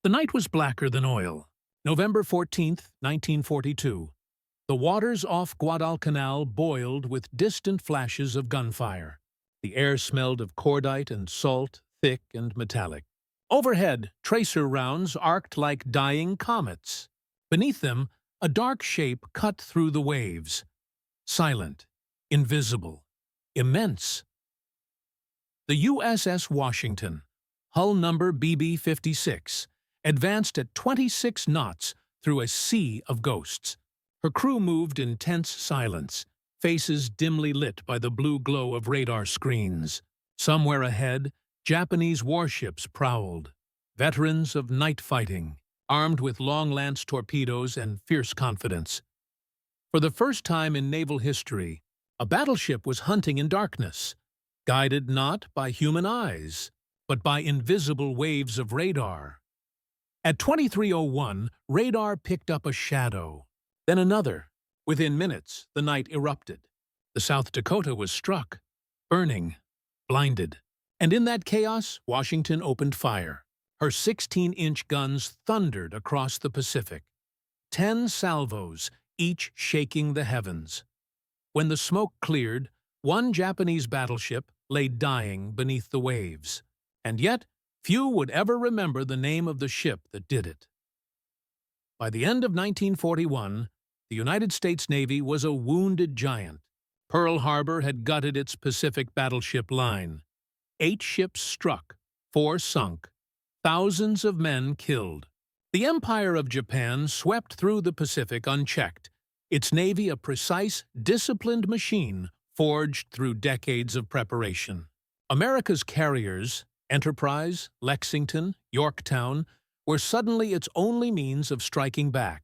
The night was blacker than oil. November 14th, 1942. The waters off Guadalcanal boiled with distant flashes of gunfire. The air smelled of cordite and salt, thick and metallic. Overhead, tracer rounds arced like dying comets. Beneath them, a dark shape cut through the waves. Silent, invisible, immense. The USS Washington, hull number BB-56, advanced at 26 knots through a sea of ghosts. Her crew moved in tense silence, faces dimly lit by the blue glow of radar screens. Somewhere ahead, Japanese warships prowled, veterans of night fighting, armed with long-lance torpedoes and fierce confidence. For the first time in naval history, a battleship was hunting in darkness, guided not by human eyes, but by invisible waves of radar. At 23:01, radar picked up a shadow, then another. Within minutes, the night erupted. The South Dakota was struck, burning, blinded. And in that chaos, Washington opened fire. Her 16-inch guns thundered across the Pacific. 10 salvos, each shaking the heavens. When the smoke cleared, one Japanese battleship lay dying beneath the waves. And yet, few would ever remember the name of the ship that did it. By the end of 1941, the United States Navy was a wounded giant. Pearl Harbor had gutted its Pacific battleship line. 8 ships struck, 4 sunk, thousands of men killed. The Empire of Japan swept through the Pacific unchecked, its navy a precise, disciplined machine forged through decades of preparation. America's carriers, Enterprise, Lexington, Yorktown, were suddenly its only means of striking back.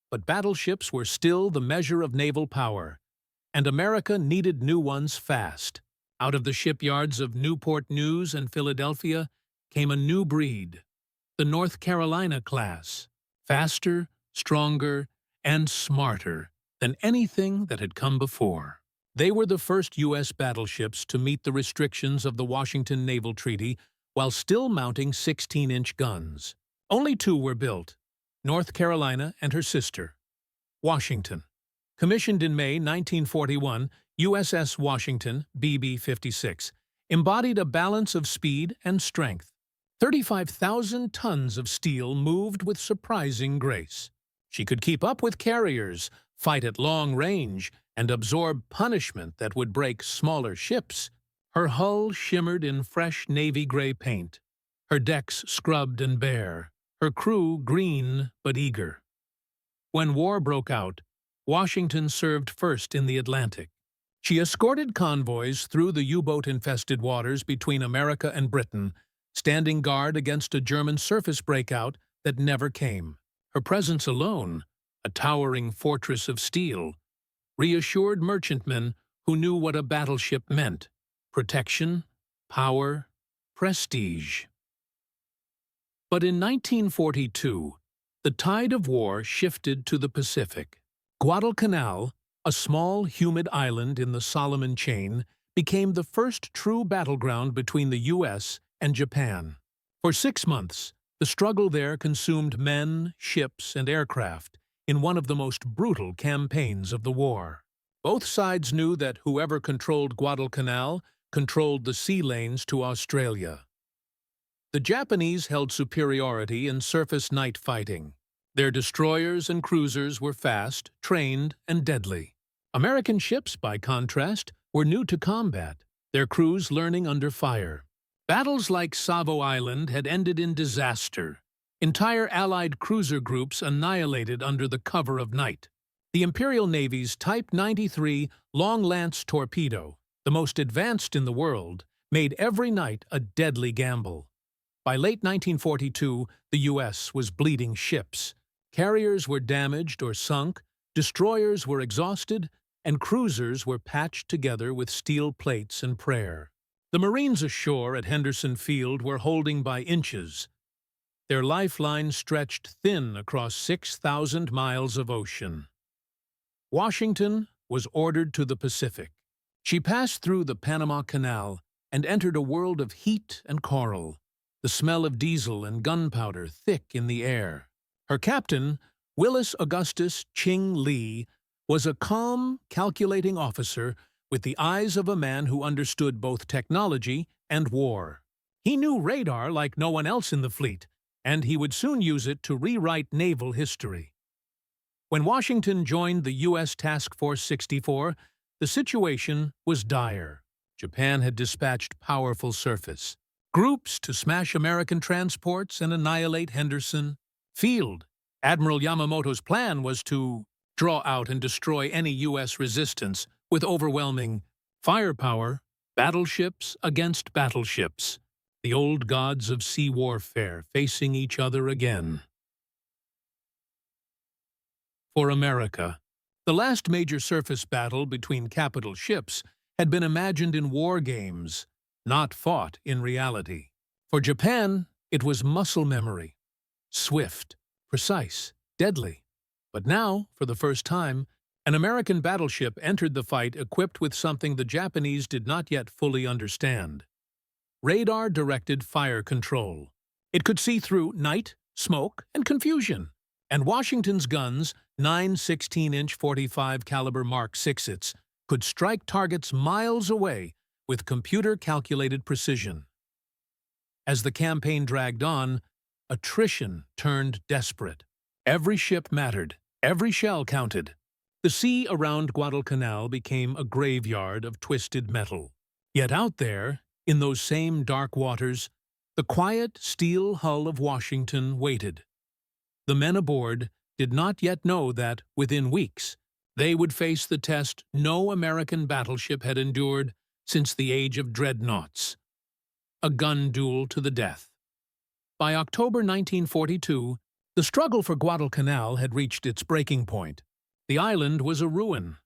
But battleships were still the measure of naval power, and America needed new ones fast. Out of the shipyards of Newport News and Philadelphia came a new breed, the North Carolina class, faster, stronger, and smarter than anything that had come before. They were the first U.S. battleships to meet the restrictions of the Washington Naval Treaty while still mounting 16-inch guns. Only 2 were built, North Carolina and her sister, Washington. Commissioned in May 1941, USS Washington, BB-56, embodied a balance of speed and strength. 35,000 tons of steel moved with surprising grace. She could keep up with carriers, fight at long range, and absorb punishment that would break smaller ships. Her hull shimmered in fresh navy gray paint, her decks scrubbed and bare, her crew green but eager. When war broke out, Washington served first in the Atlantic. She escorted convoys through the U-boat-infested waters between America and Britain, standing guard against a German surface breakout that never came. Her presence alone, a towering fortress of steel, reassured merchantmen who knew what a battleship meant: protection, power, prestige. But in 1942, the tide of war shifted to the Pacific. Guadalcanal, a small, humid island in the Solomon Chain, became the first true battleground between the U.S. and Japan. For 6 months, the struggle there consumed men, ships, and aircraft in one of the most brutal campaigns of the war. Both sides knew that whoever controlled Guadalcanal controlled the sea lanes to Australia. The Japanese held superiority in surface night fighting. Their destroyers and cruisers were fast, trained, and deadly. American ships, by contrast, were new to combat, their crews learning under fire. Battles like Savo Island had ended in disaster. Entire Allied cruiser groups annihilated under the cover of night. The Imperial Navy's Type 93 long-lance torpedo, the most advanced in the world, made every night a deadly gamble. By late 1942, the U.S. was bleeding ships. Carriers were damaged or sunk, destroyers were exhausted, and cruisers were patched together with steel plates and prayer. The Marines ashore at Henderson Field were holding by inches. Their lifeline stretched thin across 6,000 miles of ocean. Washington was ordered to the Pacific. She passed through the Panama Canal and entered a world of heat and coral. the smell of diesel and gunpowder thick in the air. Her captain, Willis Augustus Ching Lee, was a calm, calculating officer with the eyes of a man who understood both technology and war. He knew radar like no one else in the fleet, and he would soon use it to rewrite naval history. When Washington joined the U.S. Task Force 64, the situation was dire. Japan had dispatched powerful surface groups to smash American transports and annihilate Henderson Field. Admiral Yamamoto's plan was to draw out and destroy any U.S. resistance with overwhelming firepower, battleships against battleships, the old gods of sea warfare facing each other again. For America, the last major surface battle between capital ships had been imagined in war games, not fought in reality. For Japan, it was muscle memory, swift, precise, deadly. But now, for the first time, an American battleship entered the fight equipped with something the Japanese did not yet fully understand: radar-directed fire control. It could see through night, smoke, and confusion. And Washington's guns, 9 16-inch 45 caliber Mark 6s, could strike targets miles away with computer-calculated precision. As the campaign dragged on, attrition turned desperate. Every ship mattered, every shell counted. The sea around Guadalcanal became a graveyard of twisted metal. Yet out there, in those same dark waters, the quiet steel hull of Washington waited. The men aboard did not yet know that, within weeks, they would face the test no American battleship had endured since the age of dreadnoughts: a gun duel to the death. By October 1942, the struggle for Guadalcanal had reached its breaking point. The island was a ruin: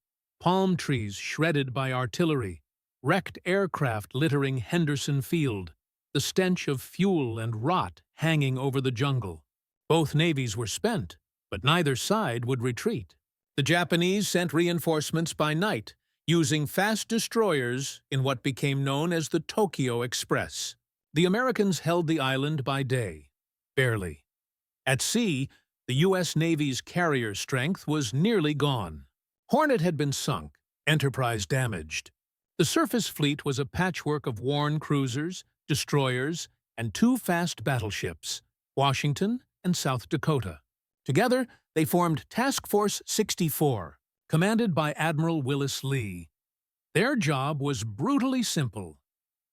palm trees shredded by artillery, wrecked aircraft littering Henderson Field, the stench of fuel and rot hanging over the jungle. Both navies were spent, but neither side would retreat. The Japanese sent reinforcements by night, using fast destroyers in what became known as the Tokyo Express. The Americans held the island by day, barely. At sea, the U.S. Navy's carrier strength was nearly gone. Hornet had been sunk, Enterprise damaged. The surface fleet was a patchwork of worn cruisers, destroyers, and 2 fast battleships, Washington and South Dakota. Together, they formed Task Force 64, commanded by Admiral Willis Lee. Their job was brutally simple: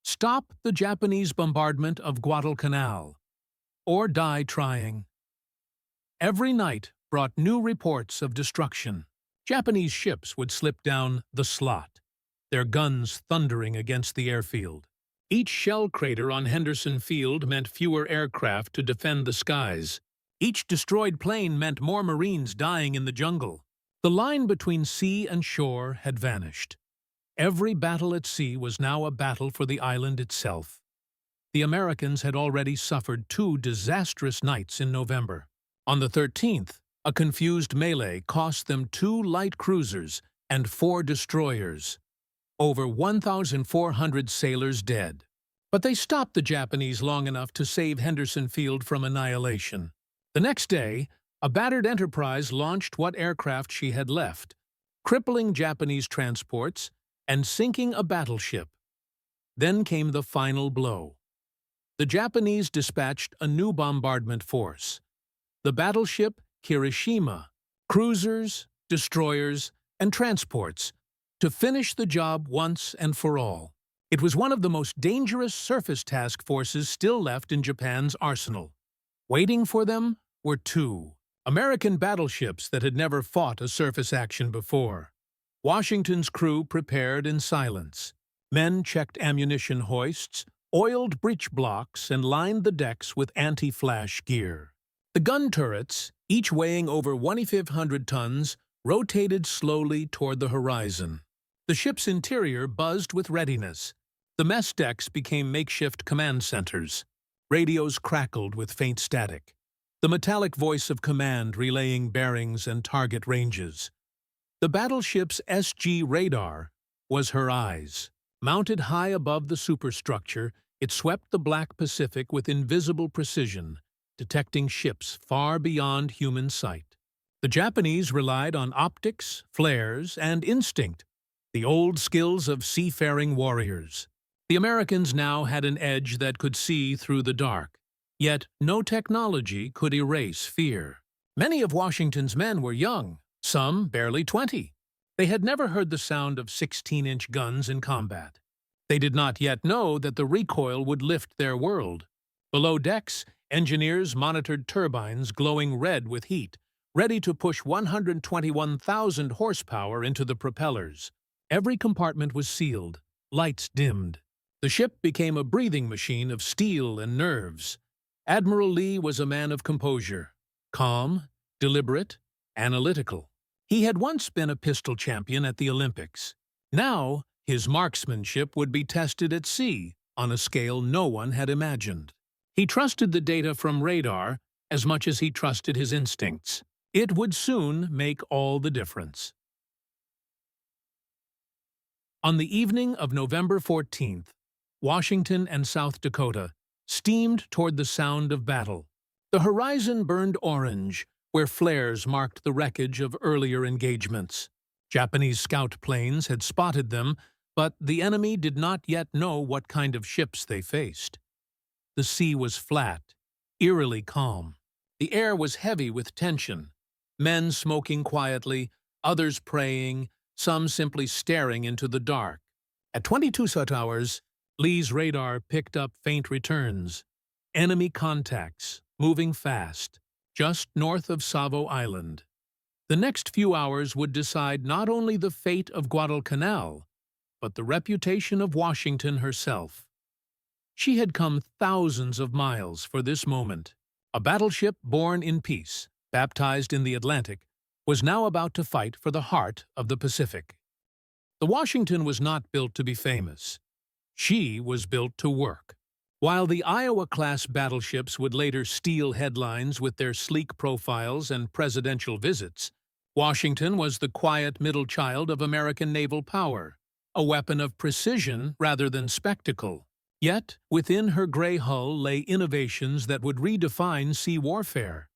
stop the Japanese bombardment of Guadalcanal, or die trying. Every night brought new reports of destruction. Japanese ships would slip down the slot, their guns thundering against the airfield. Each shell crater on Henderson Field meant fewer aircraft to defend the skies. Each destroyed plane meant more Marines dying in the jungle. The line between sea and shore had vanished. Every battle at sea was now a battle for the island itself. The Americans had already suffered 2 disastrous nights in November. On the 13th, a confused melee cost them 2 light cruisers and 4 destroyers. Over 1,400 sailors dead. But they stopped the Japanese long enough to save Henderson Field from annihilation. The next day, a battered Enterprise launched what aircraft she had left, crippling Japanese transports and sinking a battleship. Then came the final blow. The Japanese dispatched a new bombardment force: the battleship Kirishima, cruisers, destroyers, and transports, to finish the job once and for all. It was one of the most dangerous surface task forces still left in Japan's arsenal. Waiting for them were 2 American battleships that had never fought a surface action before. Washington's crew prepared in silence. Men checked ammunition hoists, oiled breech blocks, and lined the decks with anti-flash gear. The gun turrets, each weighing over 2,500 tons, rotated slowly toward the horizon. The ship's interior buzzed with readiness. The mess decks became makeshift command centers. Radios crackled with faint static, the metallic voice of command relaying bearings and target ranges. The battleship's SG radar was her eyes. Mounted high above the superstructure, It swept the Black Pacific with invisible precision, detecting ships far beyond human sight. The Japanese relied on optics, flares, and instinct, the old skills of seafaring warriors. The Americans now had an edge that could see through the dark. Yet no technology could erase fear. Many of Washington's men were young, some barely 20. They had never heard the sound of 16-inch guns in combat. They did not yet know that the recoil would lift their world. Below decks, engineers monitored turbines glowing red with heat, ready to push 121,000 horsepower into the propellers. Every compartment was sealed, lights dimmed. The ship became a breathing machine of steel and nerves. Admiral Lee was a man of composure, calm, deliberate, analytical. He had once been a pistol champion at the Olympics. Now, his marksmanship would be tested at sea on a scale no one had imagined. He trusted the data from radar as much as he trusted his instincts. It would soon make all the difference. On the evening of November 14th, Washington and South Dakota steamed toward the sound of battle. The horizon burned orange, where flares marked the wreckage of earlier engagements. Japanese scout planes had spotted them, but the enemy did not yet know what kind of ships they faced. The sea was flat, eerily calm. The air was heavy with tension. Men smoking quietly, others praying, some simply staring into the dark. At 22 such hours, Lee's radar picked up faint returns. Enemy contacts, moving fast, just north of Savo Island. The next few hours would decide not only the fate of Guadalcanal, but the reputation of Washington herself. She had come thousands of miles for this moment. A battleship born in peace, baptized in the Atlantic, was now about to fight for the heart of the Pacific. The Washington was not built to be famous. She was built to work. While the Iowa-class battleships would later steal headlines with their sleek profiles and presidential visits, Washington was the quiet middle child of American naval power, a weapon of precision rather than spectacle. Yet, within her gray hull lay innovations that would redefine sea warfare.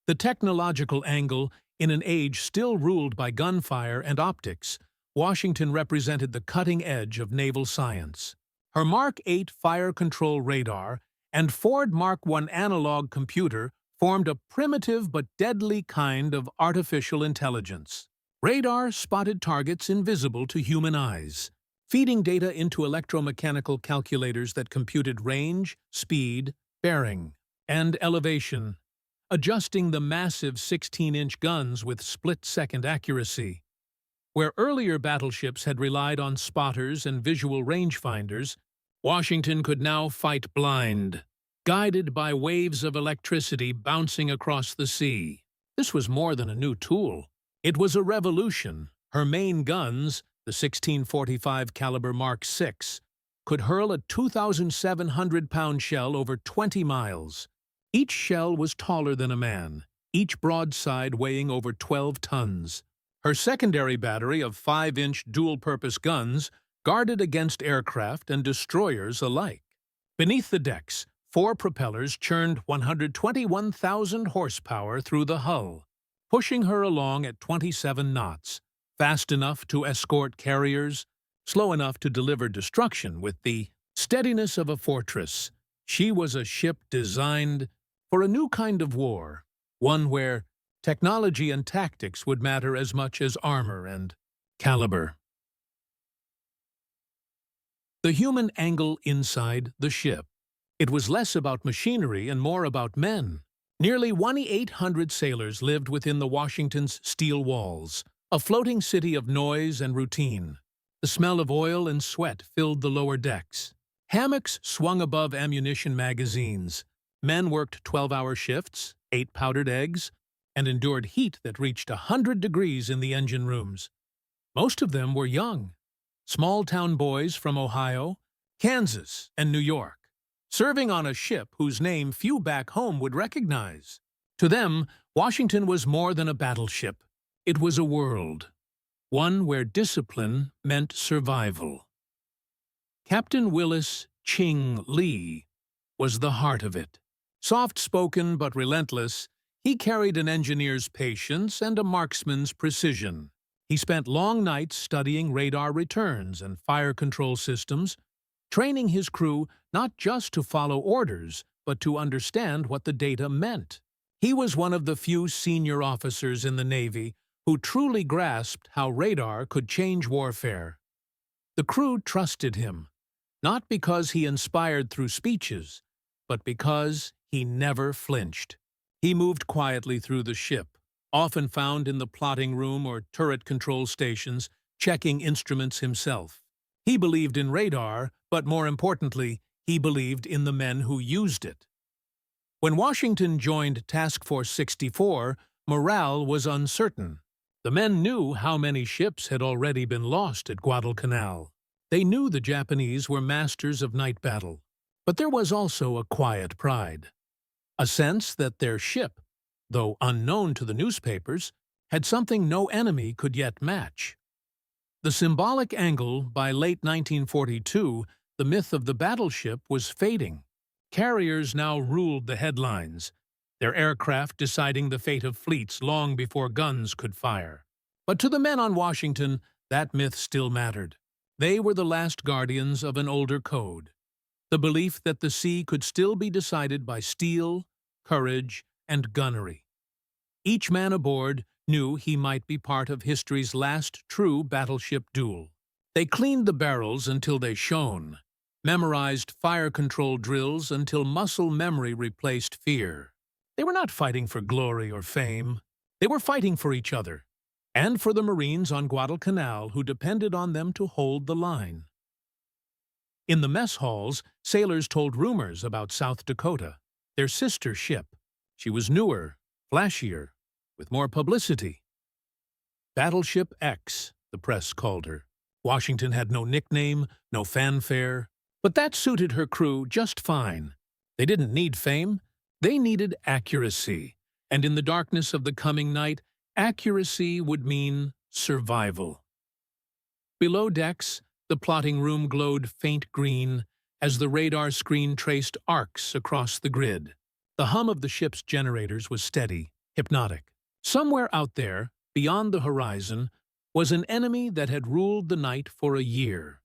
The technological angle, in an age still ruled by gunfire and optics, Washington represented the cutting edge of naval science. Her Mark 8 fire control radar and Ford Mark 1 analog computer formed a primitive but deadly kind of artificial intelligence. Radar spotted targets invisible to human eyes, feeding data into electromechanical calculators that computed range, speed, bearing, and elevation, adjusting the massive 16-inch guns with split-second accuracy. Where earlier battleships had relied on spotters and visual rangefinders, Washington could now fight blind, guided by waves of electricity bouncing across the sea. This was more than a new tool. It was a revolution. Her main guns, the 1645 caliber Mark 6, could hurl a 2,700-pound shell over 20 miles. Each shell was taller than a man, each broadside weighing over 12 tons. Her secondary battery of 5-inch dual-purpose guns guarded against aircraft and destroyers alike. Beneath the decks, 4 propellers churned 121,000 horsepower through the hull, pushing her along at 27 knots, fast enough to escort carriers, slow enough to deliver destruction with the steadiness of a fortress. She was a ship designed for a new kind of war, one where technology and tactics would matter as much as armor and caliber. The human angle inside the ship. It was less about machinery and more about men. Nearly 1,800 sailors lived within the Washington's steel walls, a floating city of noise and routine. The smell of oil and sweat filled the lower decks. Hammocks swung above ammunition magazines. Men worked 12-hour shifts, ate powdered eggs, and endured heat that reached 100 degrees in the engine rooms. Most of them were young, small-town boys from Ohio, Kansas, and New York, serving on a ship whose name few back home would recognize. To them, Washington was more than a battleship. It was a world, one where discipline meant survival. Captain Willis Ching Li, was the heart of it. Soft-spoken but relentless, he carried an engineer's patience and a marksman's precision. He spent long nights studying radar returns and fire control systems, training his crew not just to follow orders, but to understand what the data meant. He was one of the few senior officers in the Navy who truly grasped how radar could change warfare. The crew trusted him, not because he inspired through speeches, but because he never flinched. He moved quietly through the ship, often found in the plotting room or turret control stations, checking instruments himself. He believed in radar, but more importantly, he believed in the men who used it. When Washington joined Task Force 64, morale was uncertain. The men knew how many ships had already been lost at Guadalcanal. They knew the Japanese were masters of night battle. But there was also a quiet pride. A sense that their ship, though unknown to the newspapers, had something no enemy could yet match. The symbolic angle, by late 1942, the myth of the battleship was fading. Carriers now ruled the headlines, their aircraft deciding the fate of fleets long before guns could fire. But to the men on Washington, that myth still mattered. They were the last guardians of an older code, the belief that the sea could still be decided by steel, courage, and gunnery. Each man aboard knew he might be part of history's last true battleship duel. They cleaned the barrels until they shone, memorized fire control drills until muscle memory replaced fear. They were not fighting for glory or fame. They were fighting for each other, and for the Marines on Guadalcanal who depended on them to hold the line. In the mess halls, sailors told rumors about South Dakota, their sister ship. She was newer, flashier, with more publicity. Battleship X, the press called her. Washington had no nickname, no fanfare, but that suited her crew just fine. They didn't need fame, they needed accuracy. And in the darkness of the coming night, accuracy would mean survival. Below decks, the plotting room glowed faint green as the radar screen traced arcs across the grid. The hum of the ship's generators was steady, hypnotic. Somewhere out there, beyond the horizon, was an enemy that had ruled the night for a year.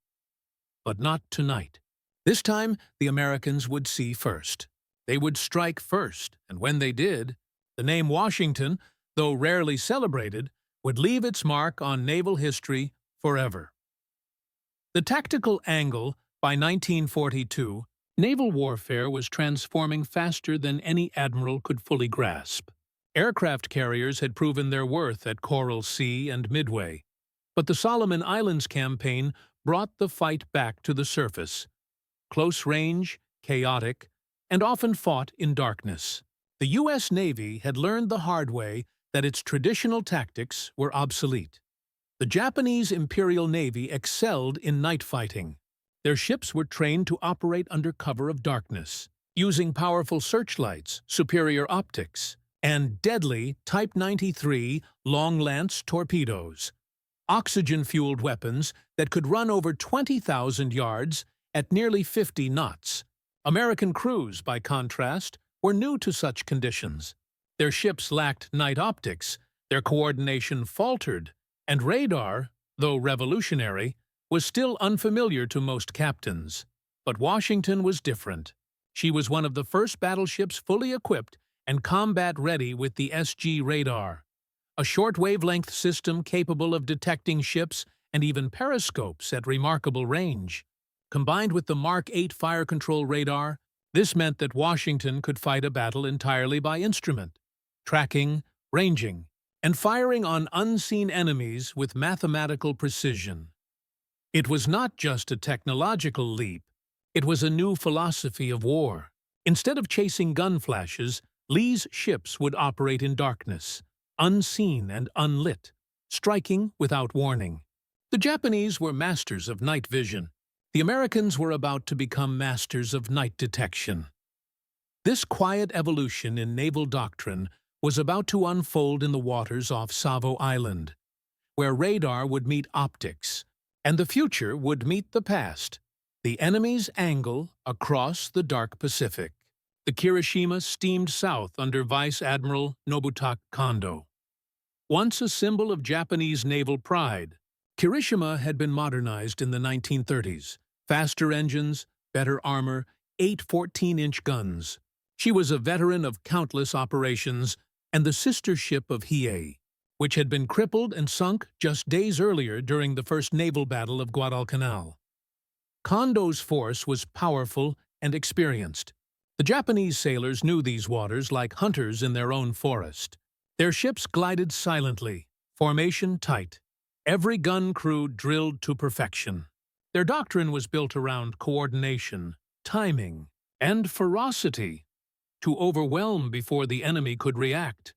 But not tonight. This time, the Americans would see first. They would strike first, and when they did, the name Washington, though rarely celebrated, would leave its mark on naval history forever. The tactical angle, by 1942, naval warfare was transforming faster than any admiral could fully grasp. Aircraft carriers had proven their worth at Coral Sea and Midway, but the Solomon Islands campaign brought the fight back to the surface. Close range, chaotic, and often fought in darkness. The U.S. Navy had learned the hard way that its traditional tactics were obsolete. The Japanese Imperial Navy excelled in night fighting. Their ships were trained to operate under cover of darkness, using powerful searchlights, superior optics, and deadly Type 93 long-lance torpedoes, oxygen-fueled weapons that could run over 20,000 yards at nearly 50 knots. American crews, by contrast, were new to such conditions. Their ships lacked night optics, their coordination faltered, and radar, though revolutionary, was still unfamiliar to most captains. But Washington was different. She was one of the first battleships fully equipped and combat-ready with the SG radar, a short-wavelength system capable of detecting ships and even periscopes at remarkable range. Combined with the Mark 8 fire control radar, this meant that Washington could fight a battle entirely by instrument, tracking, ranging, and firing on unseen enemies with mathematical precision. It was not just a technological leap, it was a new philosophy of war. Instead of chasing gun flashes, Lee's ships would operate in darkness, unseen and unlit, striking without warning. The Japanese were masters of night vision. The Americans were about to become masters of night detection. This quiet evolution in naval doctrine was about to unfold in the waters off Savo Island, where radar would meet optics, and the future would meet the past. The enemy's angle across the dark Pacific. The Kirishima steamed south under Vice Admiral Nobutake Kondo. Once a symbol of Japanese naval pride, Kirishima had been modernized in the 1930s. Faster engines, better armor, 8 14-inch guns. She was a veteran of countless operations and the sister ship of Hiei, which had been crippled and sunk just days earlier during the First Naval Battle of Guadalcanal. Kondo's force was powerful and experienced. The Japanese sailors knew these waters like hunters in their own forest. Their ships glided silently, formation tight, every gun crew drilled to perfection. Their doctrine was built around coordination, timing, and ferocity to overwhelm before the enemy could react.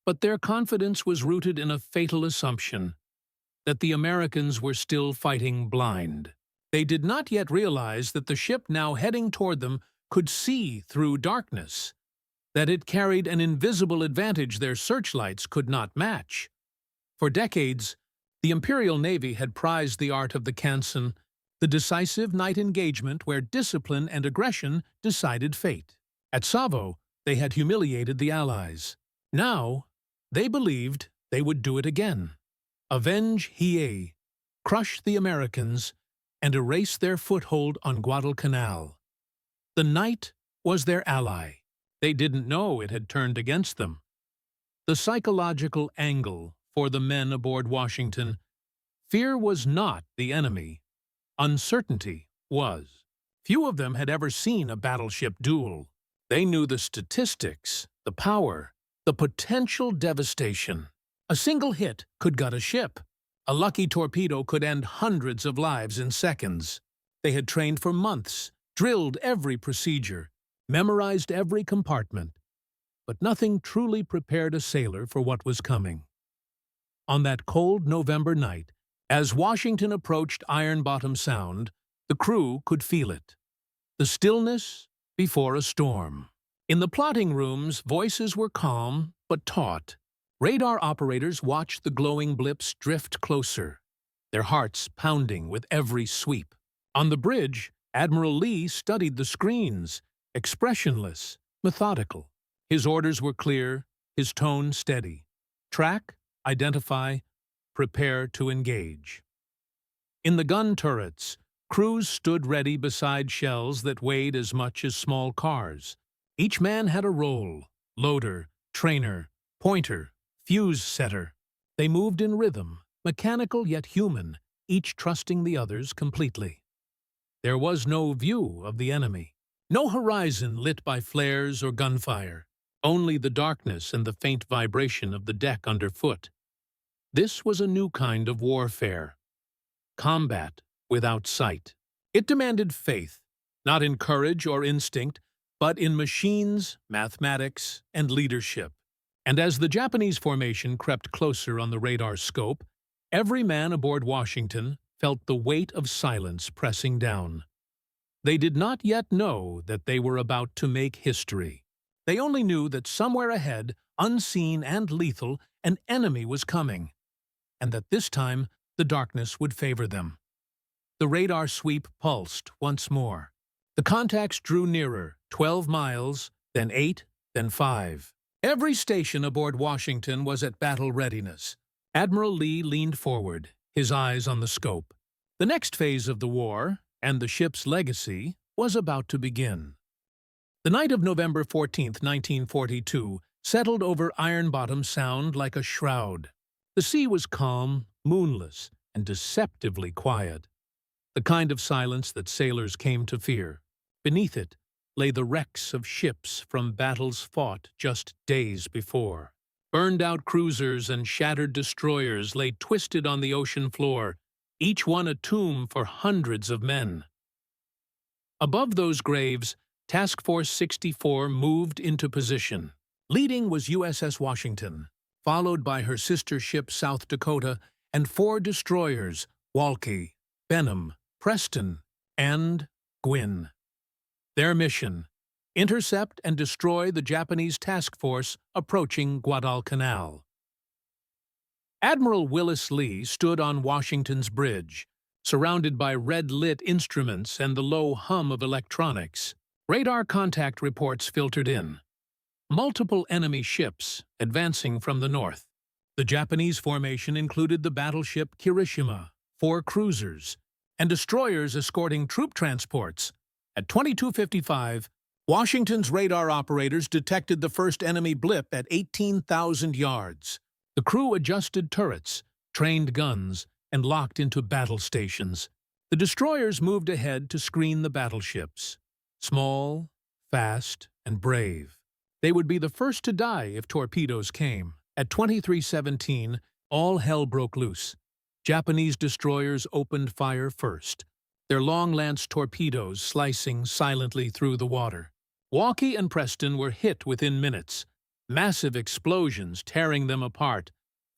But their confidence was rooted in a fatal assumption that the Americans were still fighting blind. They did not yet realize that the ship now heading toward them could see through darkness, that it carried an invisible advantage their searchlights could not match. For decades, the Imperial Navy had prized the art of the Kansen, the decisive night engagement where discipline and aggression decided fate. At Savo, they had humiliated the Allies. Now, they believed they would do it again. Avenge Hiei, crush the Americans, and erase their foothold on Guadalcanal. The night was their ally. They didn't know it had turned against them. The psychological angle for the men aboard Washington: fear was not the enemy. Uncertainty was. Few of them had ever seen a battleship duel. They knew the statistics, the power, the potential devastation. A single hit could gut a ship. A lucky torpedo could end hundreds of lives in seconds. They had trained for months, drilled every procedure, memorized every compartment, but nothing truly prepared a sailor for what was coming. On that cold November night, as Washington approached Iron Bottom Sound, the crew could feel it. The stillness before a storm. In the plotting rooms, voices were calm but taut. Radar operators watched the glowing blips drift closer, their hearts pounding with every sweep. On the bridge, Admiral Lee studied the screens, expressionless, methodical. His orders were clear, his tone steady. Track, identify, prepare to engage. In the gun turrets, crews stood ready beside shells that weighed as much as small cars. Each man had a role: loader, trainer, pointer, fuse setter. They moved in rhythm, mechanical yet human, each trusting the others completely. There was no view of the enemy, no horizon lit by flares or gunfire, only the darkness and the faint vibration of the deck underfoot. This was a new kind of warfare. Combat without sight. It demanded faith, not in courage or instinct, but in machines, mathematics, and leadership. And as the Japanese formation crept closer on the radar scope, every man aboard Washington felt the weight of silence pressing down. They did not yet know that they were about to make history. They only knew that somewhere ahead, unseen and lethal, an enemy was coming, and that this time the darkness would favor them. The radar sweep pulsed once more. The contacts drew nearer, 12 miles, then 8, then 5. Every station aboard Washington was at battle readiness. Admiral Lee leaned forward, his eyes on the scope. The next phase of the war, and the ship's legacy, was about to begin. The night of November 14, 1942, settled over Iron Bottom Sound like a shroud. The sea was calm, moonless, and deceptively quiet. The kind of silence that sailors came to fear. Beneath it lay the wrecks of ships from battles fought just days before. Burned-out cruisers and shattered destroyers lay twisted on the ocean floor, each one a tomb for hundreds of men. Above those graves, Task Force 64 moved into position. Leading was USS Washington, followed by her sister ship South Dakota and 4 destroyers, Walkie, Benham, Preston, and Gwynn. Their mission: intercept and destroy the Japanese task force approaching Guadalcanal. Admiral Willis Lee stood on Washington's bridge, surrounded by red-lit instruments and the low hum of electronics. Radar contact reports filtered in. Multiple enemy ships advancing from the north. The Japanese formation included the battleship Kirishima, 4 cruisers, and destroyers escorting troop transports. At 22:55, Washington's radar operators detected the first enemy blip at 18,000 yards. The crew adjusted turrets, trained guns, and locked into battle stations. The destroyers moved ahead to screen the battleships. Small, fast, and brave. They would be the first to die if torpedoes came. At 23:17, all hell broke loose. Japanese destroyers opened fire first, their long-lance torpedoes slicing silently through the water. Walkie and Preston were hit within minutes, massive explosions tearing them apart,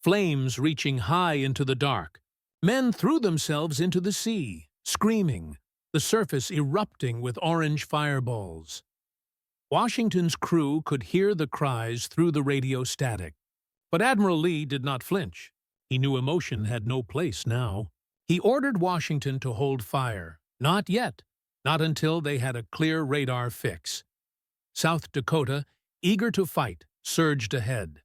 flames reaching high into the dark. Men threw themselves into the sea, screaming, the surface erupting with orange fireballs. Washington's crew could hear the cries through the radio static. But Admiral Lee did not flinch. He knew emotion had no place now. He ordered Washington to hold fire. Not yet. Not until they had a clear radar fix. South Dakota, eager to fight, surged ahead.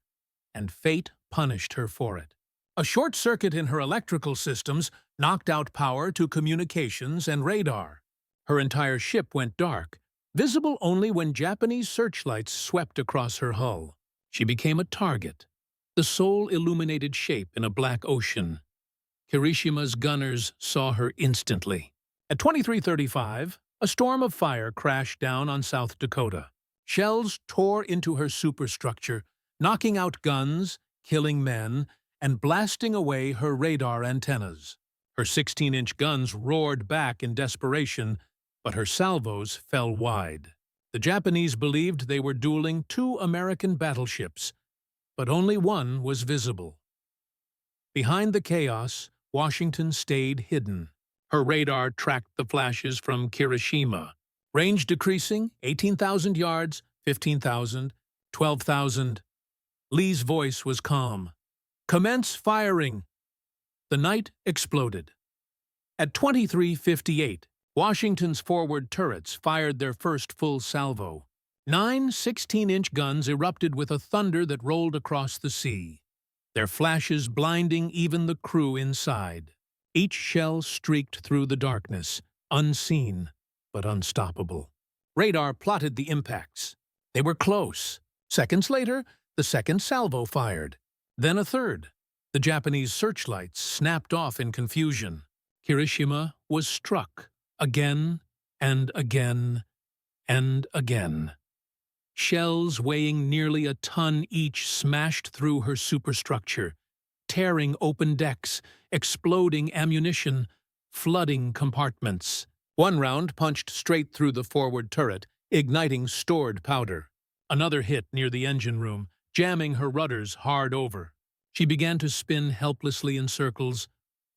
And fate punished her for it. A short circuit in her electrical systems knocked out power to communications and radar. Her entire ship went dark, visible only when Japanese searchlights swept across her hull. She became a target, the sole illuminated shape in a black ocean. Kirishima's gunners saw her instantly. At 23:35, a storm of fire crashed down on South Dakota. Shells tore into her superstructure, knocking out guns, killing men, and blasting away her radar antennas. Her 16-inch guns roared back in desperation, but her salvos fell wide. The Japanese believed they were dueling 2 American battleships, but only one was visible. Behind the chaos, Washington stayed hidden. Her radar tracked the flashes from Kirishima. Range decreasing, 18,000 yards, 15,000, 12,000. Lee's voice was calm. "Commence firing." The night exploded. At 23:58, Washington's forward turrets fired their first full salvo. 9 16-inch guns erupted with a thunder that rolled across the sea, their flashes blinding even the crew inside. Each shell streaked through the darkness, unseen but unstoppable. Radar plotted the impacts. They were close. Seconds later, the second salvo fired. Then a third. The Japanese searchlights snapped off in confusion. Kirishima was struck again and again and again. Shells weighing nearly a ton each smashed through her superstructure, tearing open decks, exploding ammunition, flooding compartments. One round punched straight through the forward turret, igniting stored powder. Another hit near the engine room, jamming her rudders hard over. She began to spin helplessly in circles,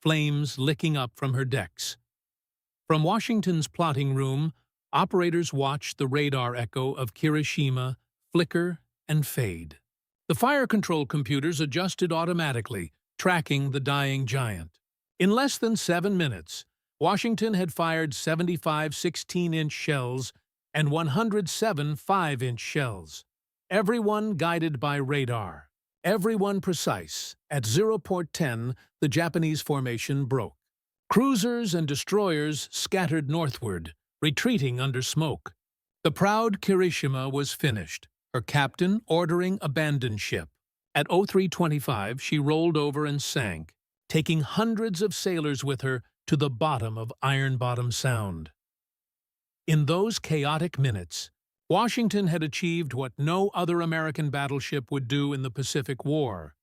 flames licking up from her decks. From Washington's plotting room, operators watched the radar echo of Kirishima flicker and fade. The fire control computers adjusted automatically, tracking the dying giant. In less than 7 minutes, Washington had fired 75 16-inch shells and 107 5-inch shells, everyone guided by radar. Everyone precise. At 0:10, the Japanese formation broke. Cruisers and destroyers scattered northward, retreating under smoke. The proud Kirishima was finished, her captain ordering abandon ship. At 03:25, she rolled over and sank, taking hundreds of sailors with her to the bottom of Iron Bottom Sound. In those chaotic minutes, Washington had achieved what no other American battleship would do in the Pacific War: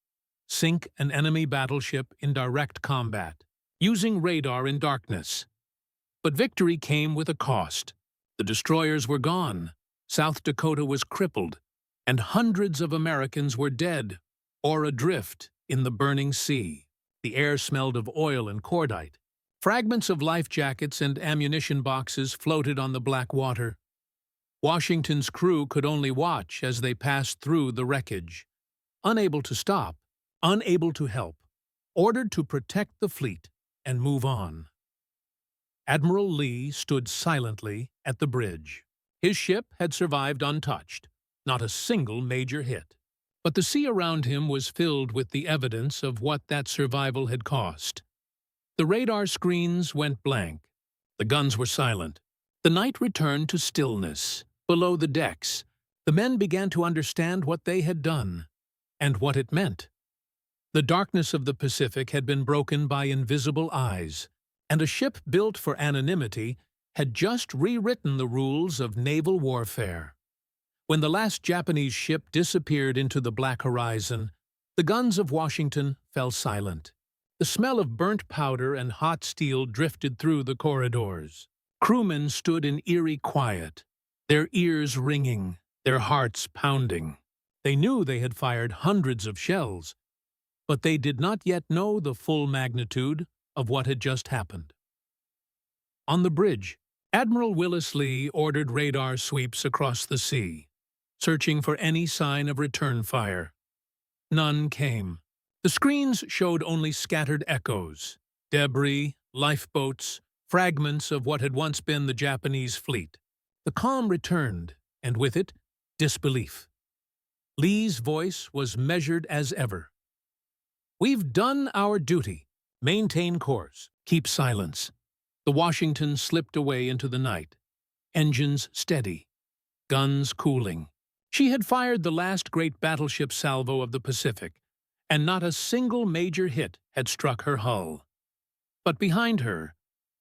sink an enemy battleship in direct combat, using radar in darkness. But victory came with a cost. The destroyers were gone, South Dakota was crippled, and hundreds of Americans were dead or adrift in the burning sea. The air smelled of oil and cordite. Fragments of life jackets and ammunition boxes floated on the black water. Washington's crew could only watch as they passed through the wreckage, unable to stop, unable to help, ordered to protect the fleet and move on. Admiral Lee stood silently at the bridge. His ship had survived untouched, not a single major hit. But the sea around him was filled with the evidence of what that survival had cost. The radar screens went blank. The guns were silent. The night returned to stillness. Below the decks, the men began to understand what they had done and what it meant. The darkness of the Pacific had been broken by invisible eyes, and a ship built for anonymity had just rewritten the rules of naval warfare. When the last Japanese ship disappeared into the black horizon, the guns of Washington fell silent. The smell of burnt powder and hot steel drifted through the corridors. Crewmen stood in eerie quiet, their ears ringing, their hearts pounding. They knew they had fired hundreds of shells, but they did not yet know the full magnitude of what had just happened. On the bridge, Admiral Willis Lee ordered radar sweeps across the sea, searching for any sign of return fire. None came. The screens showed only scattered echoes, debris, lifeboats, fragments of what had once been the Japanese fleet. The calm returned, and with it, disbelief. Lee's voice was measured as ever. "We've done our duty. Maintain course. Keep silence." The Washington slipped away into the night, engines steady, guns cooling. She had fired the last great battleship salvo of the Pacific, and not a single major hit had struck her hull. But behind her,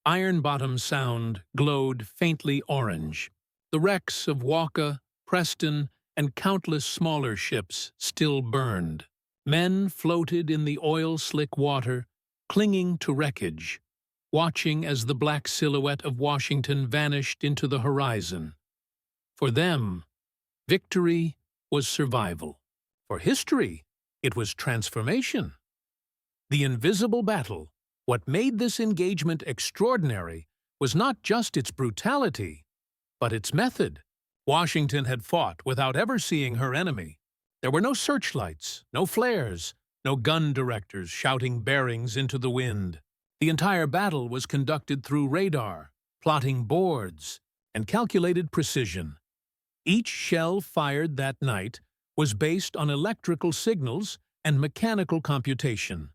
Iron Bottom Sound glowed faintly orange. The wrecks of Walker, Preston, and countless smaller ships still burned. Men floated in the oil-slick water, clinging to wreckage, watching as the black silhouette of Washington vanished into the horizon. For them, victory was survival. For history, it was transformation. The invisible battle, what made this engagement extraordinary, was not just its brutality, but its method. Washington had fought without ever seeing her enemy. There were no searchlights, no flares, no gun directors shouting bearings into the wind. The entire battle was conducted through radar, plotting boards, and calculated precision. Each shell fired that night was based on electrical signals and mechanical computation.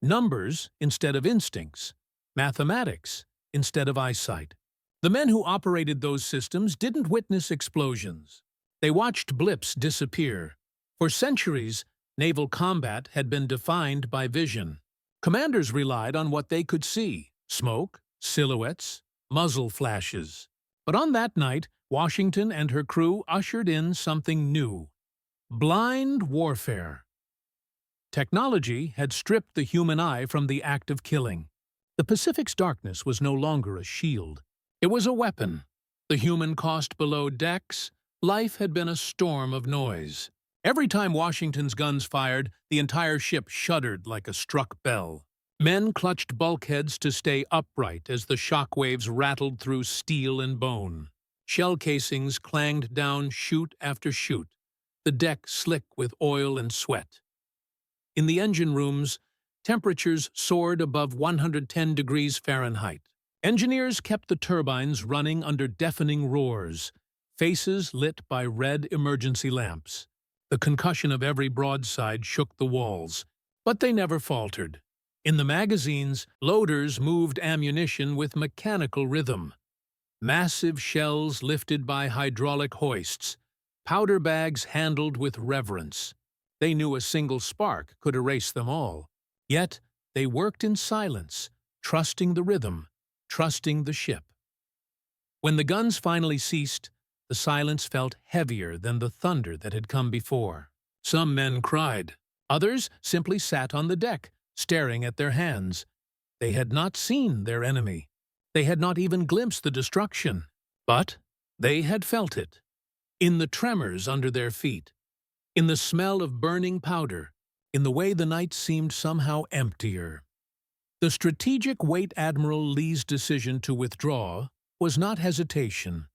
Numbers instead of instincts, mathematics instead of eyesight. The men who operated those systems didn't witness explosions. They watched blips disappear. For centuries, naval combat had been defined by vision. Commanders relied on what they could see: smoke, silhouettes, muzzle flashes. But on that night, Washington and her crew ushered in something new: blind warfare. Technology had stripped the human eye from the act of killing. The Pacific's darkness was no longer a shield. It was a weapon. The human cost below decks, life had been a storm of noise. Every time Washington's guns fired, the entire ship shuddered like a struck bell. Men clutched bulkheads to stay upright as the shock waves rattled through steel and bone. Shell casings clanged down chute after chute, the deck slick with oil and sweat. In the engine rooms, temperatures soared above 110 degrees Fahrenheit. Engineers kept the turbines running under deafening roars, faces lit by red emergency lamps. The concussion of every broadside shook the walls, but they never faltered. In the magazines, loaders moved ammunition with mechanical rhythm. Massive shells lifted by hydraulic hoists, powder bags handled with reverence. They knew a single spark could erase them all. Yet they worked in silence, trusting the rhythm, trusting the ship. When the guns finally ceased, the silence felt heavier than the thunder that had come before. Some men cried. Others simply sat on the deck, staring at their hands. They had not seen their enemy. They had not even glimpsed the destruction. But they had felt it. In the tremors under their feet, in the smell of burning powder, in the way the night seemed somehow emptier. The strategic weight Admiral Lee's decision to withdraw was not hesitation.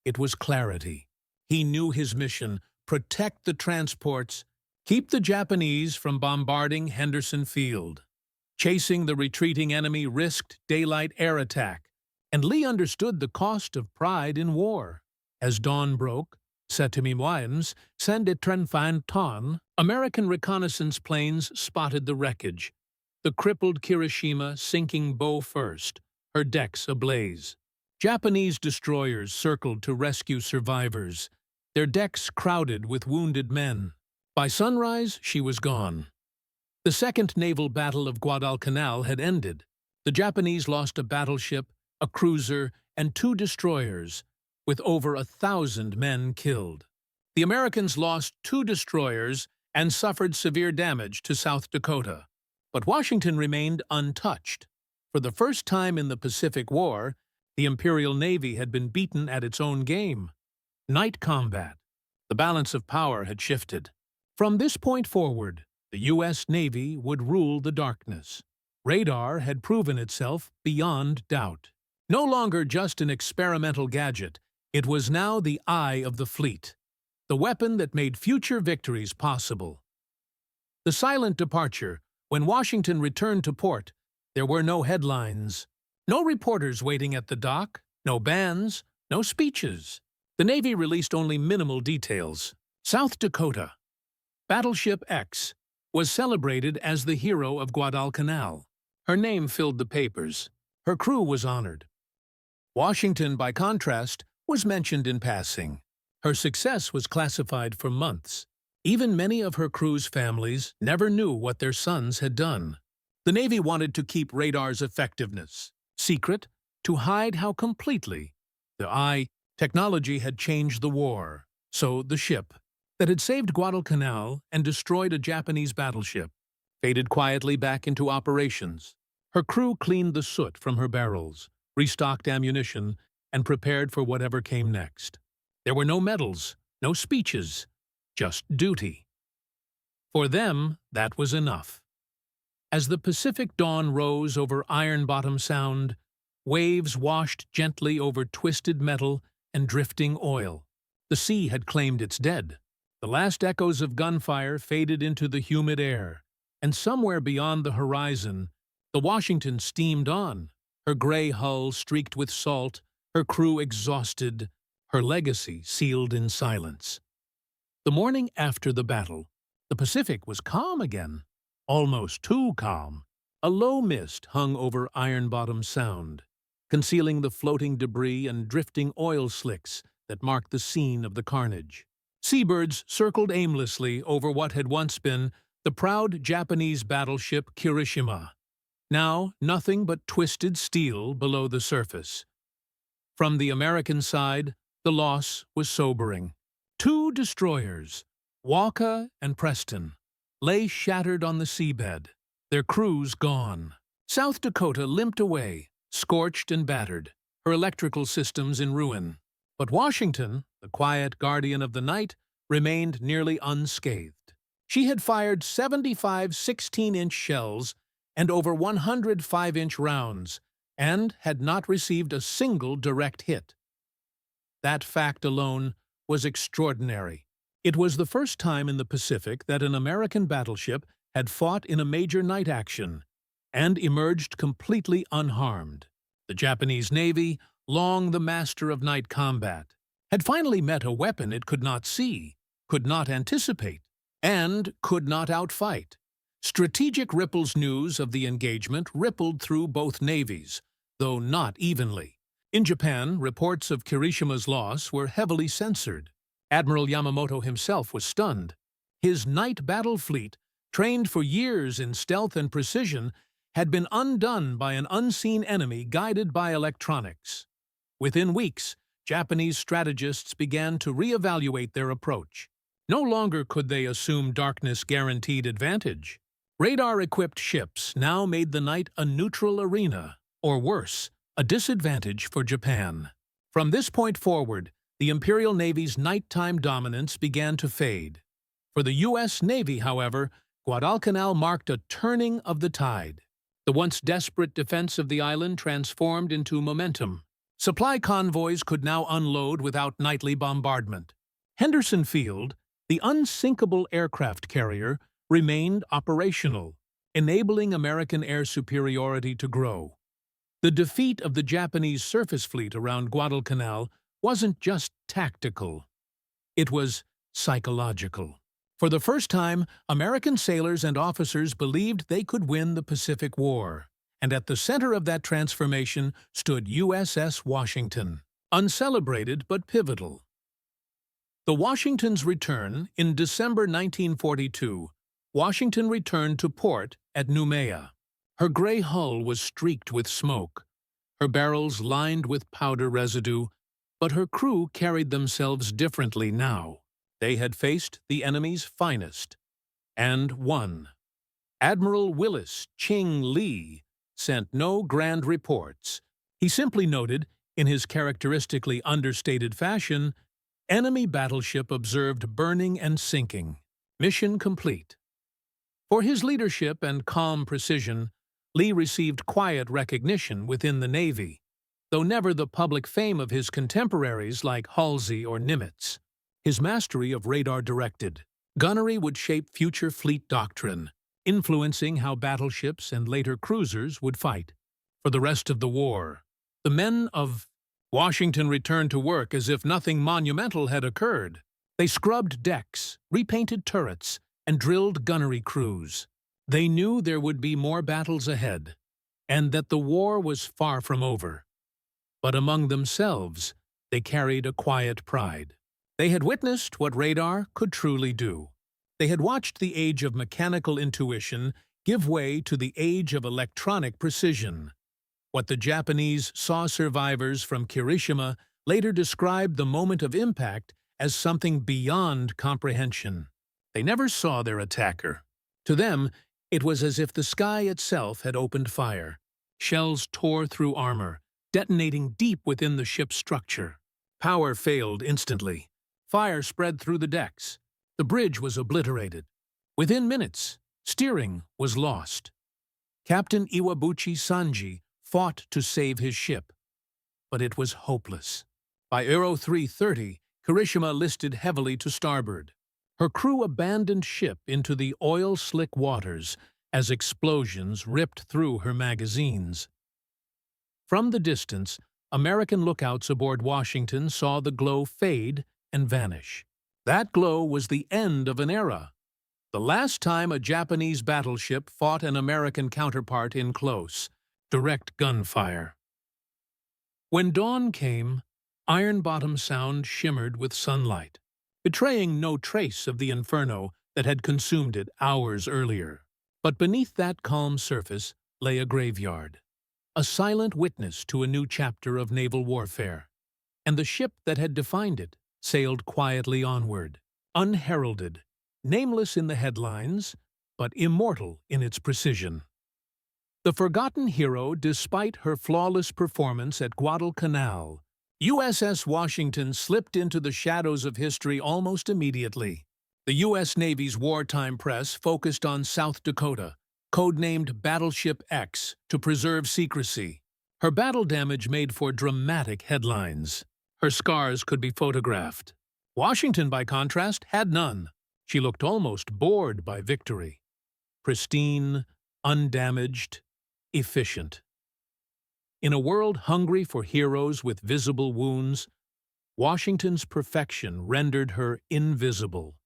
It was clarity. He knew his mission: protect the transports, keep the Japanese from bombarding Henderson Field. Chasing the retreating enemy risked daylight air attack, and Lee understood the cost of pride in war. As dawn broke, Setimiwaians, Senditrenfanton, American reconnaissance planes spotted the wreckage. The crippled Kirishima sinking bow first, her decks ablaze. Japanese destroyers circled to rescue survivors, their decks crowded with wounded men. By sunrise, she was gone. The Second Naval Battle of Guadalcanal had ended. The Japanese lost a battleship, a cruiser, and 2 destroyers, with over 1,000 men killed. The Americans lost 2 destroyers and suffered severe damage to South Dakota. But Washington remained untouched. For the first time in the Pacific War, the Imperial Navy had been beaten at its own game. Night combat. The balance of power had shifted. From this point forward, the U.S. Navy would rule the darkness. Radar had proven itself beyond doubt. No longer just an experimental gadget, it was now the eye of the fleet, the weapon that made future victories possible. The silent departure. When Washington returned to port, there were no headlines, no reporters waiting at the dock, no bands, no speeches. The Navy released only minimal details. South Dakota. Battleship X was celebrated as the hero of Guadalcanal. Her name filled the papers. Her crew was honored. Washington, by contrast, was mentioned in passing. Her success was classified for months. Even many of her crew's families never knew what their sons had done. The Navy wanted to keep radar's effectiveness secret, to hide how completely the technology had changed the war. So the ship that had saved Guadalcanal and destroyed a Japanese battleship faded quietly back into operations. Her crew cleaned the soot from her barrels, restocked ammunition, and prepared for whatever came next. There were no medals, no speeches, just duty. For them, that was enough. As the Pacific dawn rose over Iron Bottom Sound, waves washed gently over twisted metal and drifting oil. The sea had claimed its dead. The last echoes of gunfire faded into the humid air, and somewhere beyond the horizon, the Washington steamed on, her gray hull streaked with salt, her crew exhausted, her legacy sealed in silence. The morning after the battle, the Pacific was calm again, almost too calm. A low mist hung over Iron Bottom Sound, concealing the floating debris and drifting oil slicks that marked the scene of the carnage. Seabirds circled aimlessly over what had once been the proud Japanese battleship Kirishima. Now, nothing but twisted steel below the surface. From the American side, the loss was sobering. 2 destroyers, Walker and Preston, lay shattered on the seabed, their crews gone. South Dakota limped away, scorched and battered, her electrical systems in ruin. But Washington, the quiet guardian of the night, remained nearly unscathed. She had fired 75 16-inch shells and over 100 5-inch rounds, and had not received a single direct hit. That fact alone was extraordinary. It was the first time in the Pacific that an American battleship had fought in a major night action and emerged completely unharmed. The Japanese Navy, long the master of night combat, had finally met a weapon it could not see, could not anticipate, and could not outfight. Strategic Ripple's news of the engagement rippled through both navies, though not evenly. In Japan, reports of Kirishima's loss were heavily censored. Admiral Yamamoto himself was stunned. His night battle fleet, trained for years in stealth and precision, had been undone by an unseen enemy guided by electronics. Within weeks, Japanese strategists began to reevaluate their approach. No longer could they assume darkness guaranteed advantage. Radar-equipped ships now made the night a neutral arena, or worse, a disadvantage for Japan. From this point forward, the Imperial Navy's nighttime dominance began to fade. For the U.S. Navy, however, Guadalcanal marked a turning of the tide. The once desperate defense of the island transformed into momentum. Supply convoys could now unload without nightly bombardment. Henderson Field, the unsinkable aircraft carrier, remained operational, enabling American air superiority to grow. The defeat of the Japanese surface fleet around Guadalcanal wasn't just tactical. It was psychological. For the first time, American sailors and officers believed they could win the Pacific War, and at the center of that transformation stood USS Washington, uncelebrated but pivotal. The Washington's return in December 1942, Washington returned to port at Noumea. Her gray hull was streaked with smoke, her barrels lined with powder residue, but her crew carried themselves differently now. They had faced the enemy's finest, and won. Admiral Willis Ching Lee sent no grand reports. He simply noted, in his characteristically understated fashion, "Enemy battleship observed burning and sinking. Mission complete." For his leadership and calm precision, Lee received quiet recognition within the Navy, though never the public fame of his contemporaries like Halsey or Nimitz. His mastery of radar-directed gunnery would shape future fleet doctrine, influencing how battleships and later cruisers would fight. For the rest of the war, the men of Washington returned to work as if nothing monumental had occurred. They scrubbed decks, repainted turrets, and drilled gunnery crews. They knew there would be more battles ahead, and that the war was far from over. But among themselves, they carried a quiet pride. They had witnessed what radar could truly do. They had watched the age of mechanical intuition give way to the age of electronic precision. What the Japanese saw survivors from Kirishima later described the moment of impact as something beyond comprehension. They never saw their attacker. To them, it was as if the sky itself had opened fire. Shells tore through armor, detonating deep within the ship's structure. Power failed instantly. Fire spread through the decks. The bridge was obliterated. Within minutes, steering was lost. Captain Iwabuchi Sanji fought to save his ship, but it was hopeless. By Aero 3:30, Kirishima listed heavily to starboard. Her crew abandoned ship into the oil-slick waters as explosions ripped through her magazines. From the distance, American lookouts aboard Washington saw the glow fade and vanish. That glow was the end of an era. The last time a Japanese battleship fought an American counterpart in close, direct gunfire. When dawn came, Iron Bottom Sound shimmered with sunlight, betraying no trace of the inferno that had consumed it hours earlier. But beneath that calm surface lay a graveyard, a silent witness to a new chapter of naval warfare. And the ship that had defined it sailed quietly onward, unheralded, nameless in the headlines, but immortal in its precision. The forgotten hero, despite her flawless performance at Guadalcanal, USS Washington slipped into the shadows of history almost immediately. The U.S. Navy's wartime press focused on South Dakota, codenamed Battleship X, to preserve secrecy. Her battle damage made for dramatic headlines. Her scars could be photographed. Washington, by contrast, had none. She looked almost bored by victory. Pristine, undamaged, efficient. In a world hungry for heroes with visible wounds, Washington's perfection rendered her invisible.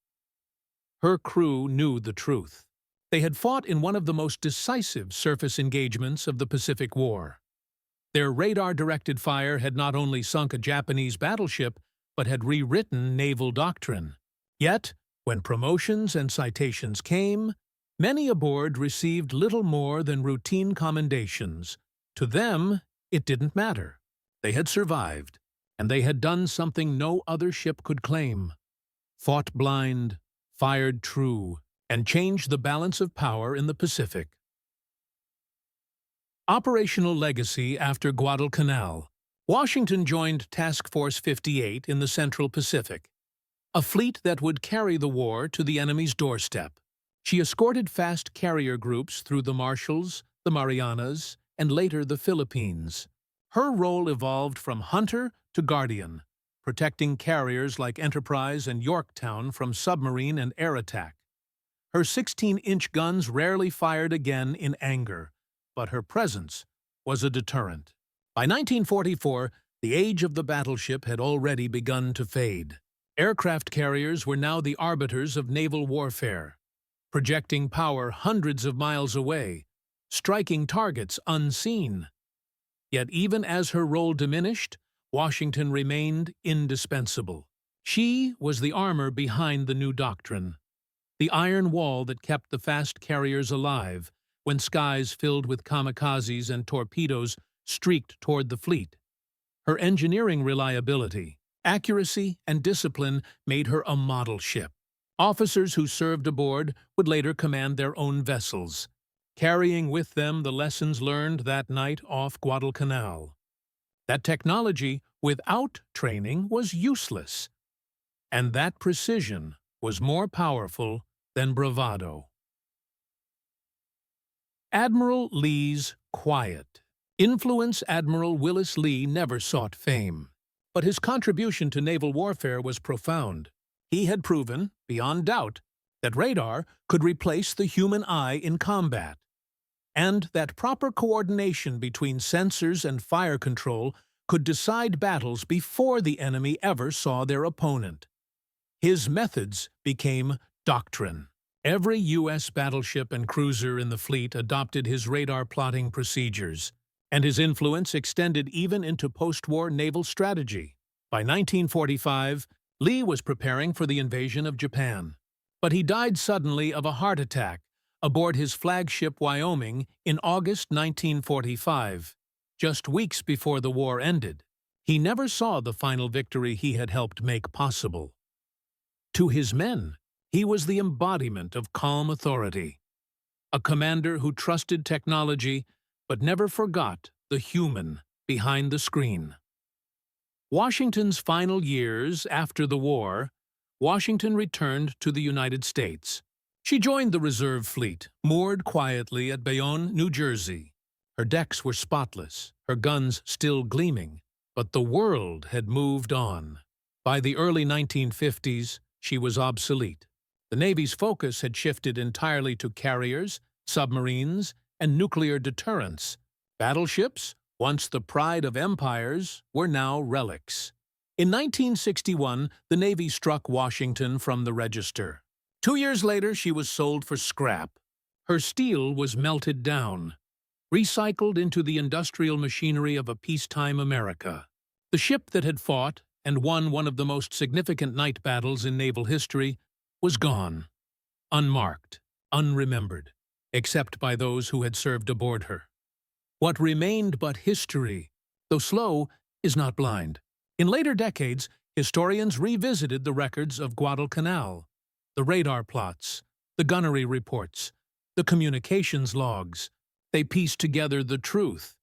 Her crew knew the truth. They had fought in one of the most decisive surface engagements of the Pacific War. Their radar-directed fire had not only sunk a Japanese battleship, but had rewritten naval doctrine. Yet, when promotions and citations came, many aboard received little more than routine commendations. To them, it didn't matter. They had survived, and they had done something no other ship could claim. Fought blind, fired true, and changed the balance of power in the Pacific. Operational legacy after Guadalcanal. Washington joined Task Force 58 in the Central Pacific, a fleet that would carry the war to the enemy's doorstep. She escorted fast carrier groups through the Marshalls, the Marianas, and later the Philippines. Her role evolved from hunter to guardian, protecting carriers like Enterprise and Yorktown from submarine and air attack. Her 16-inch guns rarely fired again in anger, but her presence was a deterrent. By 1944, the age of the battleship had already begun to fade. Aircraft carriers were now the arbiters of naval warfare, projecting power hundreds of miles away, striking targets unseen. Yet even as her role diminished, Washington remained indispensable. She was the armor behind the new doctrine, the iron wall that kept the fast carriers alive when skies filled with kamikazes and torpedoes streaked toward the fleet. Her engineering reliability, accuracy, and discipline made her a model ship. Officers who served aboard would later command their own vessels, carrying with them the lessons learned that night off Guadalcanal. That technology, without training, was useless, and that precision was more powerful than bravado. Admiral Lee's quiet. Influence. Admiral Willis Lee never sought fame, but his contribution to naval warfare was profound. He had proven, beyond doubt, that radar could replace the human eye in combat, and that proper coordination between sensors and fire control could decide battles before the enemy ever saw their opponent. His methods became doctrine. Every U.S. battleship and cruiser in the fleet adopted his radar plotting procedures, and his influence extended even into post-war naval strategy. By 1945, Lee was preparing for the invasion of Japan, but he died suddenly of a heart attack aboard his flagship Wyoming in August 1945, just weeks before the war ended. He never saw the final victory he had helped make possible. To his men, he was the embodiment of calm authority, a commander who trusted technology but never forgot the human behind the screen. Washington's final years after the war, Washington returned to the United States. She joined the reserve fleet, moored quietly at Bayonne, New Jersey. Her decks were spotless, her guns still gleaming, but the world had moved on. By the early 1950s, she was obsolete. The Navy's focus had shifted entirely to carriers, submarines, and nuclear deterrence. Battleships, once the pride of empires, were now relics. In 1961, the Navy struck Washington from the register. 2 years later, she was sold for scrap. Her steel was melted down, recycled into the industrial machinery of a peacetime America. The ship that had fought and won one of the most significant night battles in naval history was gone, unmarked, unremembered, except by those who had served aboard her. What remained but history, though slow, is not blind. In later decades, historians revisited the records of Guadalcanal, the radar plots, the gunnery reports, the communications logs. They pieced together the truth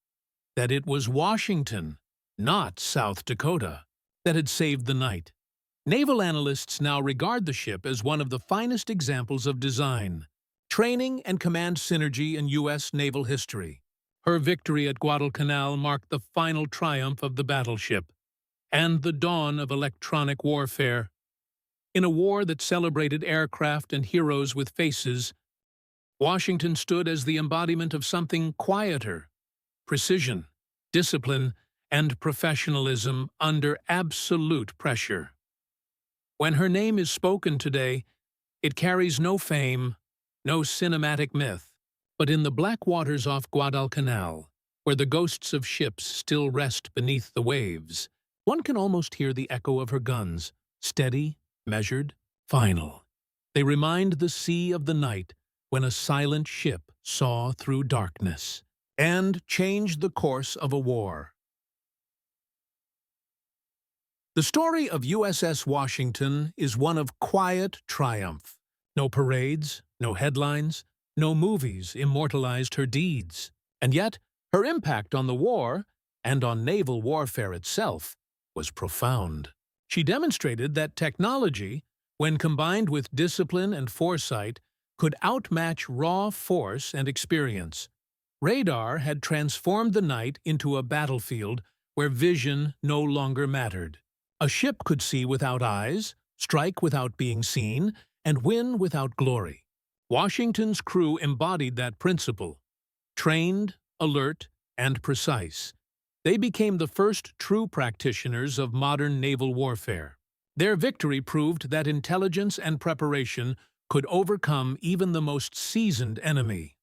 that it was Washington, not South Dakota, that had saved the night. Naval analysts now regard the ship as one of the finest examples of design, training, and command synergy in U.S. naval history. Her victory at Guadalcanal marked the final triumph of the battleship and the dawn of electronic warfare. In a war that celebrated aircraft and heroes with faces, Washington stood as the embodiment of something quieter: precision, discipline, and professionalism under absolute pressure. When her name is spoken today, it carries no fame, no cinematic myth, but in the black waters off Guadalcanal, where the ghosts of ships still rest beneath the waves, one can almost hear the echo of her guns, steady, measured, final. They remind the sea of the night when a silent ship saw through darkness and changed the course of a war. The story of USS Washington is one of quiet triumph. No parades, no headlines, no movies immortalized her deeds. And yet, her impact on the war, and on naval warfare itself, was profound. She demonstrated that technology, when combined with discipline and foresight, could outmatch raw force and experience. Radar had transformed the night into a battlefield where vision no longer mattered. A ship could see without eyes, strike without being seen, and win without glory. Washington's crew embodied that principle. Trained, alert, and precise. They became the first true practitioners of modern naval warfare. Their victory proved that intelligence and preparation could overcome even the most seasoned enemy.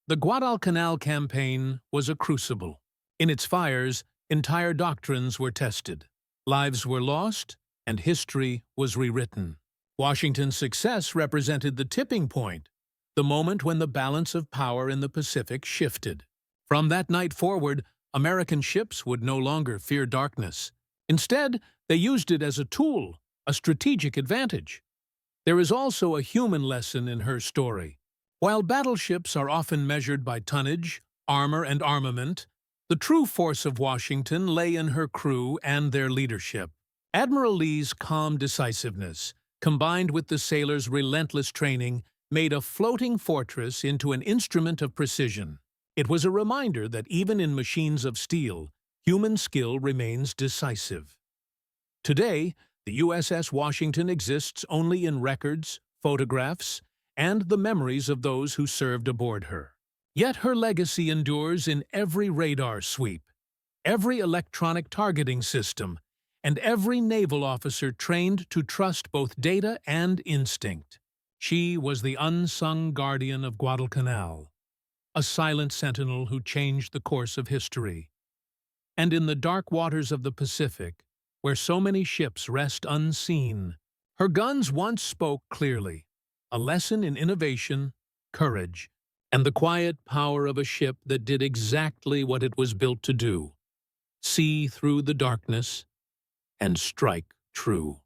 The Guadalcanal campaign was a crucible. In its fires, entire doctrines were tested. Lives were lost, and history was rewritten. Washington's success represented the tipping point, the moment when the balance of power in the Pacific shifted. From that night forward, American ships would no longer fear darkness. Instead, they used it as a tool, a strategic advantage. There is also a human lesson in her story. While battleships are often measured by tonnage, armor, and armament, the true force of Washington lay in her crew and their leadership. Admiral Lee's calm decisiveness, combined with the sailors' relentless training, made a floating fortress into an instrument of precision. It was a reminder that even in machines of steel, human skill remains decisive. Today, the USS Washington exists only in records, photographs, and the memories of those who served aboard her. Yet her legacy endures in every radar sweep, every electronic targeting system, and every naval officer trained to trust both data and instinct. She was the unsung guardian of Guadalcanal, a silent sentinel who changed the course of history. And in the dark waters of the Pacific, where so many ships rest unseen, her guns once spoke clearly, a lesson in innovation, courage, and the quiet power of a ship that did exactly what it was built to do: see through the darkness and strike true.